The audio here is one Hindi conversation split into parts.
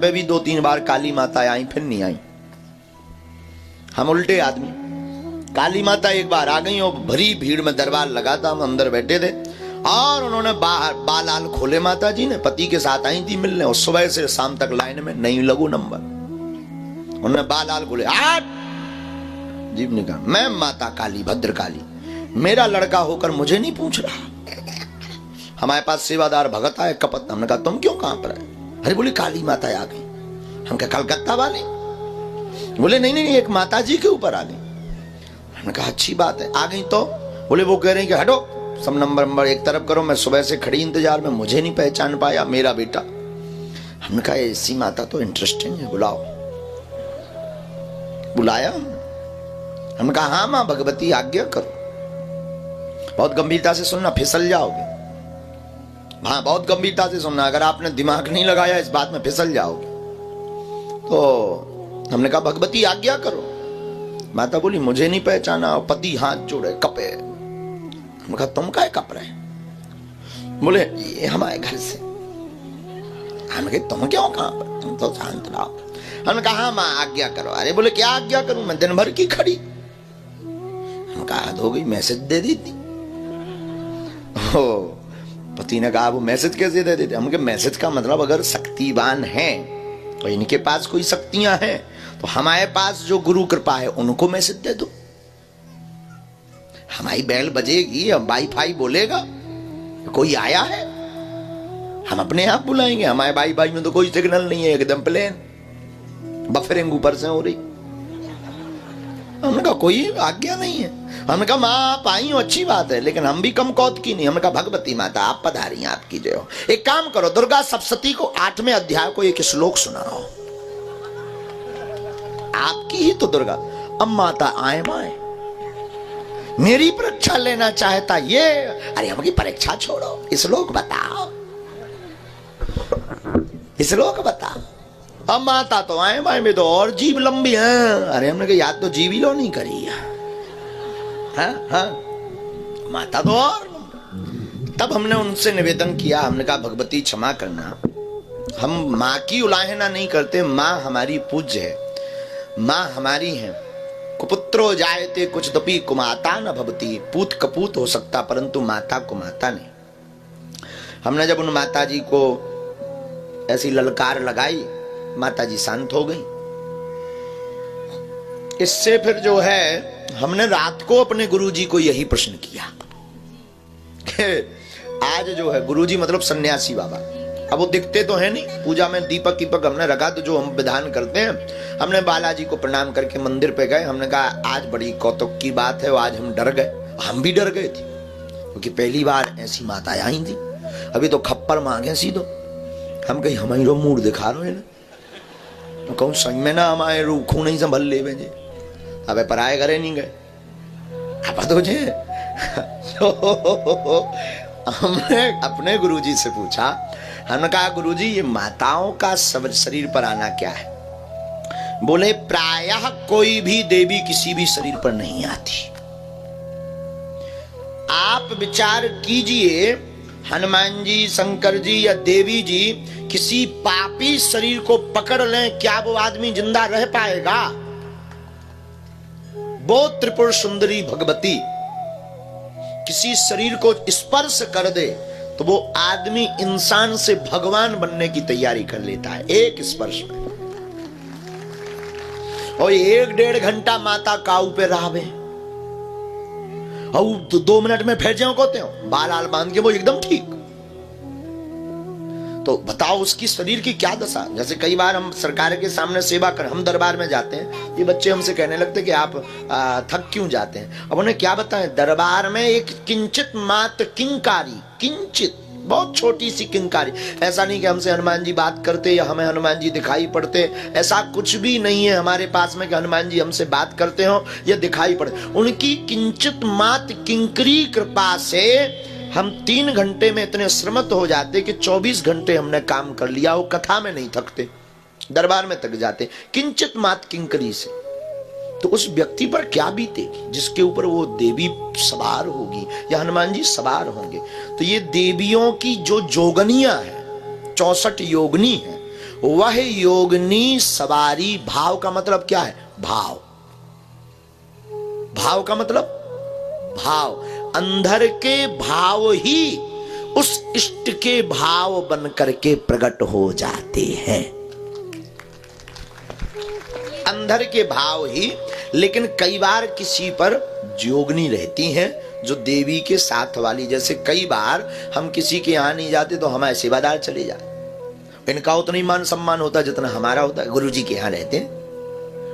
में भी 2-3 बार काली माता आई, फिर नहीं आई। हम उल्टे आदमी। काली माता एक बार आ गई और भरी भीड़ में दरबार लगा था, हम अंदर बैठे थे और उन्होंने बाहर बालाल खोले। माता जी ने पति के साथ आई थी मिलने और सुबह से शाम तक लाइन में नहीं लगू नंबर। उन्होंने बालाल खोले, आज जीव ने कहा, मैं माता काली भद्र काली, मेरा लड़का होकर मुझे नहीं पूछ रहा। हमारे पास सेवादार भगत आए कपत। हमने कहा तुम क्यों कांप रहे? अरे बोली काली माता आ गई। हम कहा कलकत्ता वाले? बोले नहीं नहीं एक माता जी के ऊपर आ गई। हमने कहा अच्छी बात है, आ गई तो? बोले वो कह रहे हैं कि हटो सब नंबर एक तरफ करो, मैं सुबह से खड़ी इंतजार में, मुझे नहीं पहचान पाया मेरा बेटा। हमने कहा ऐसी माता तो इंटरेस्टिंग है, बुलाओ। बुलाया। हमने कहा हाँ माँ भगवती आज्ञा करो। बहुत गंभीरता से सुनना, फिसल जाओगे। हाँ बहुत गंभीरता से सुनना, अगर आपने दिमाग नहीं लगाया इस बात में फिसल जाओगे। तो हमने कहा भगवती आज्ञा करो। माता बोली मुझे नहीं पहचाना। पति हाथ जोड़े कपे। हमने कहा तुम काहे कप रहे? बोले ये हमारे घर से। हमने कहा तुम क्यों कांप रहे? तुम तो शांत रहो। हमने कहा हाँ माँ आज्ञा करो। अरे बोले क्या आज्ञा करूं, मैं दिन भर की खड़ी। हमने कहा हद हो गई, मैसेज दे दी थी। पति ने कहा वो मैसेज कैसे दे देते? हमके मैसेज का मतलब अगर शक्तिवान है तो इनके पास कोई शक्तियां हैं तो हमारे पास जो गुरु कृपा है उनको मैसेज दे दो। हमारी बैल बजेगी, वाईफाई बोलेगा, कोई आया है, हम अपने आप बुलाएंगे। हमारे वाईफाई में तो कोई सिग्नल नहीं है, एकदम प्लेन बफरिंग ऊपर से हो रही। हमने कहा कोई आज्ञा नहीं है। हमने कहा माँ आप आई हो अच्छी बात है, लेकिन हम भी कम कौत की नहीं। हमने कहा भगवती माता आप पधारी, आपकी जय हो। एक काम करो, दुर्गा सप्तशती को 8वें अध्याय को एक श्लोक सुनाओ। आपकी ही तो दुर्गा। अब माता आए माए, मेरी परीक्षा लेना चाहता ये। अरे हमकी परीक्षा छोड़ो, श्लोक बताओ, श्लोक बताओ। अब माता तो आए भाई में तो और जीव लंबी है। अरे हमने कहा याद तो जीव ही लो नहीं करी है। हाँ माता तो और। तब हमने उनसे निवेदन किया, हमने कहा भगवती क्षमा करना, हम माँ की उलाहना नहीं करते, माँ हमारी पूज्य है, माँ हमारी है। कुपुत्रो जायते कुछ दपी कुमाता न भवती। पूत कपूत हो सकता परंतु माता को माता नहीं। हमने जब उन माता जी को ऐसी ललकार लगाई, माता जी शांत हो गई। इससे फिर जो है हमने रात को अपने गुरुजी को यही प्रश्न किया कि आज जो है गुरुजी मतलब सन्यासी बाबा, अब वो दिखते तो है नहीं, पूजा में दीपक कीपक हमने रखा तो जो हम विधान करते हैं। हमने बालाजी को प्रणाम करके मंदिर पे गए। हमने कहा आज बड़ी कौतुक की बात है, आज हम डर गए। हम भी डर गए थे क्योंकि पहली बार ऐसी माता आई थी। अभी तो खप्पर मांगे सीधो। हम कहीं हमारी रो मूड दिखा रहे हैं, कहूँ संग में ना हमारे रूखू नहीं संभल ले भेजे। अब पराए घरे नहीं गए अब तो जे हमने अपने गुरुजी से पूछा। हमने कहा गुरुजी ये माताओं का शरीर पर आना क्या है? बोले प्रायः कोई भी देवी किसी भी शरीर पर नहीं आती। आप विचार कीजिए, हनुमान जी, शंकर जी या देवी जी किसी पापी शरीर को पकड़ लें, क्या वो आदमी जिंदा रह पाएगा? वो त्रिपुर सुंदरी भगवती किसी शरीर को स्पर्श कर दे तो वो आदमी इंसान से भगवान बनने की तैयारी कर लेता है एक स्पर्श में। और 1-1.5 घंटा माता काऊ पे रहावे और 2 मिनट में फिर जाओ कहते हो बाल आल बांध के वो एकदम ठीक। तो बताओ उसकी शरीर की क्या दशा। जैसे कई बार हम सरकार के सामने सेवा कर, हम दरबार में जाते हैं, ये बच्चे हमसे कहने लगते कि आप थक क्यों जाते हैं? अब उन्हें क्या बताएं, दरबार में एक किंचित मात्र किंकारी, किंचित बहुत छोटी सी किंकारी। ऐसा नहीं कि हमसे हनुमान जी बात करते या हमें हनुमान जी दिखाई पड़ते, ऐसा कुछ भी नहीं है हमारे पास में कि हनुमान जी हमसे बात करते हो या दिखाई पड़ते। उनकी किंचित मात्र किंकरी कृपा से हम 3 घंटे में इतने श्रमत हो जाते कि 24 घंटे हमने काम कर लिया। वो कथा में नहीं थकते, दरबार में थक जाते किंचित मात्र किंकरी से। तो उस व्यक्ति पर क्या बीतेगी जिसके ऊपर वो देवी सवार होगी या हनुमान जी सवार होंगे। तो ये देवियों की जो जोगनियां हैं, 64 योगनी है, वह योगिनी सवारी। भाव का मतलब क्या है? भाव। भाव का मतलब भाव। अंदर के भाव ही उस इष्ट के भाव बन करके प्रकट हो जाते हैं। अंदर के भाव ही। लेकिन कई बार किसी पर जोगनी रहती हैं जो देवी के साथ वाली। जैसे कई बार हम किसी के यहां नहीं जाते तो हमारे सेवादार चले जाते। इनका उतना ही मान सम्मान होता जितना हमारा होता है। गुरु जी के यहां रहते हैं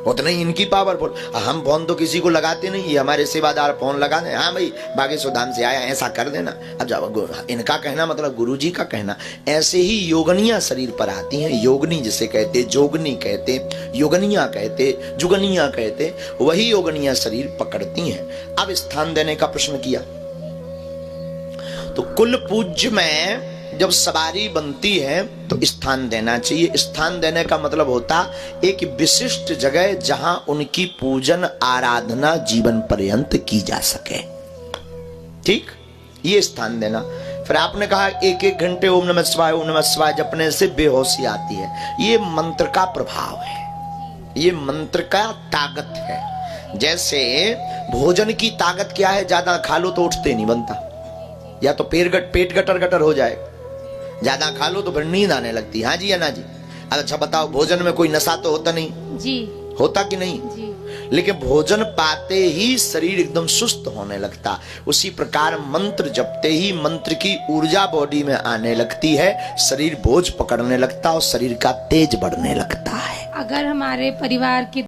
उतना ही इनकी पावरफुल। हम फोन तो किसी को लगाते नहीं, ये हमारे सेवादार फोन लगा दें, हाँ भाई बागेश्वर धाम से आया, ऐसा कर देना। अब जाओ, इनका कहना मतलब गुरु जी का कहना। ऐसे ही योगनियां शरीर पर आती हैं। योगनी जिसे कहते, जोगनी कहते, योगनियां कहते, जुगनियां कहते, वही योगनियां शरीर पकड़ती हैं। अब स्थान देने का प्रश्न किया तो कुल पूज्य में जब सवारी बनती है तो स्थान देना चाहिए। स्थान देने का मतलब होता एक विशिष्ट जगह जहां उनकी पूजन आराधना जीवन पर्यंत की जा सके। ठीक, ये स्थान देना। फिर आपने कहा एक एक घंटे ओम नमः शिवाय जपने से बेहोशी आती है। ये मंत्र का प्रभाव है, ये मंत्र का ताकत है। जैसे भोजन की ताकत क्या है? ज्यादा खा लो तो उठते नहीं बनता, या तो पेट गटर गटर हो जाए। ज्यादा खा लो तो फिर नींद आने लगती। हाँ जी या ना जी? अच्छा बताओ, भोजन में कोई नशा तो होता नहीं जी? होता कि नहीं जी। लेकिन भोजन पाते ही शरीर एकदम सुस्त होने लगता। उसी प्रकार मंत्र जपते ही मंत्र की ऊर्जा बॉडी में आने लगती है, शरीर बोझ पकड़ने लगता और शरीर का तेज बढ़ने लगता है। अगर हमारे परिवार के